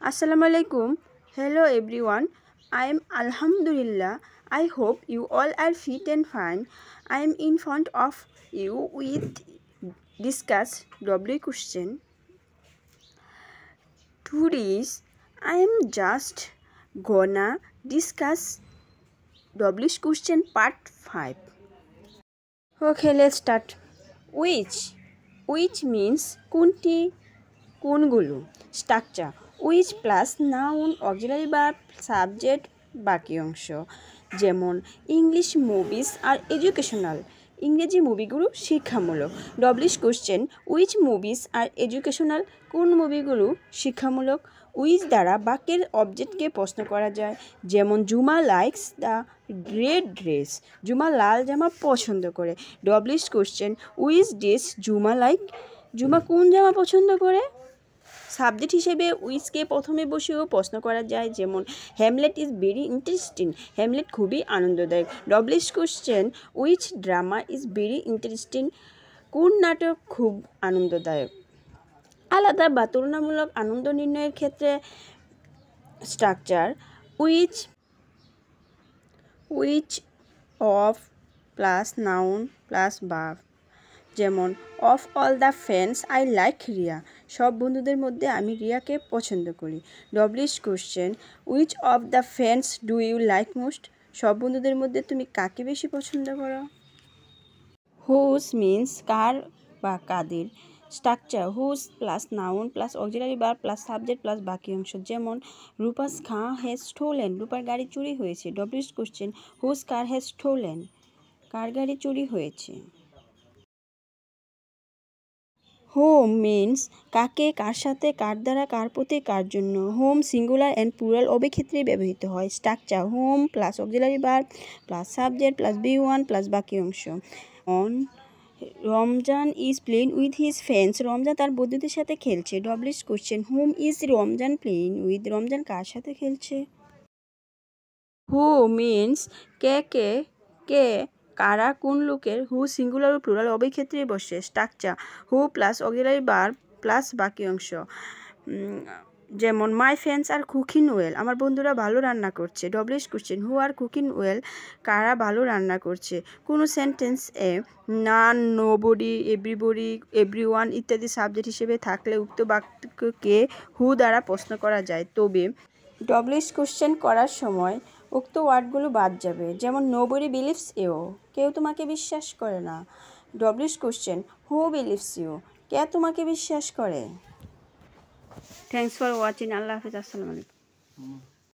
Assalamu alaikum. Hello everyone. I am Alhamdulillah. I hope you all are fit and fine. I am in front of you with discuss W question. Today I am just gonna discuss W question part 5. Okay, let's start. Which means কোনটি কোনগুলো structure which plus noun auxiliary verb subject বাকি অংশ যেমন English movies are educational ইংরেজি মুভিগুলো শিক্ষামূলক WH question which movies are educational কোন মুভিগুলো শিক্ষামূলক উইচ দ্বারা বাক্যের অবজেক্টকে প্রশ্ন করা যায় যেমন জুমা লাইকস দ্য রেড ড্রেস জুমা লাল জামা পছন্দ করে ডব্লিশ কোশ্চেন উইচ ড্রেস জুমা লাইক জুমা কোন জামা পছন্দ করে সাবজেক্ট হিসেবে উইচকে প্রথমে বসেও প্রশ্ন করা যায় যেমন Hamlet is very interesting Hamlet খুবই আনন্দদায়ক WH question which drama is very interesting কোন নাটক খুব আনন্দদায়ক আলাদা বা তুলনামূলক আনন্দ নির্ণয়ের ক্ষেত্রে structure which of plus noun plus verb যেমন of all the friends I like Riya সব বন্ধুদের মধ্যে আমি রিয়াকে পছন্দ করি WH question which of the friends do you like most সব বন্ধুদের মধ্যে তুমি কাকে বেশি পছন্দ করো হুজ মিন্স কার বা কাদের structure whose plus noun plus auxiliary verb plus subject plus বাকি অংশ যেমন রূপাস কার হ্যাজ স্টোলেন রূপার গাড়ি চুরি হয়েছে WH question whose car has stolen কার গাড়ি চুরি হয়েছে হোম মিন্স কাকে কার সাথে কার দ্বারা কার প্রতি কার জন্য হোম সিঙ্গুলার অ্যান্ড প্লুরাল উভয় ক্ষেত্রেই ব্যবহৃত হয় structure whom plus auxiliary verb plus subject plus B1 plus বাকি অংশ on Ramzan is playing with his friends Ramzan তার বন্ধুদের সাথে খেলছে WH question whom is Ramzan playing with Ramzan কার সাথে খেলছে হু মিন্স কে কারা কোন লোকের হু সিঙ্গুলার ও প্লুরাল উভয় ক্ষেত্রেই বসে structure who plus auxiliary verb plus বাকি অংশ যেমন my friends are cooking well আমার বন্ধুরা ভালো রান্না করছে WH question who are cooking well কারা ভালো রান্না করছে কোনো সেন্টেন্স এ নান নোবডি এভরিওয়ান ইত্যাদি সাবজেক্ট হিসেবে থাকলে উক্ত বাক্যকে হু দ্বারা প্রশ্ন করা যায় তবে ডব্লিশ কোশ্চেন করার সময় উক্ত ওয়ার্ডগুলো বাদ যাবে যেমন নোবডি বিলিভস ইউ কেউ তোমাকে বিশ্বাস করে না ডব্লিশ কোশ্চেন হু বিলিভস ইউ কে তোমাকে বিশ্বাস করে থ্যাংকস ফর ওয়াচিং আল্লাহ হাফিজ আসসালামু আলাইকুম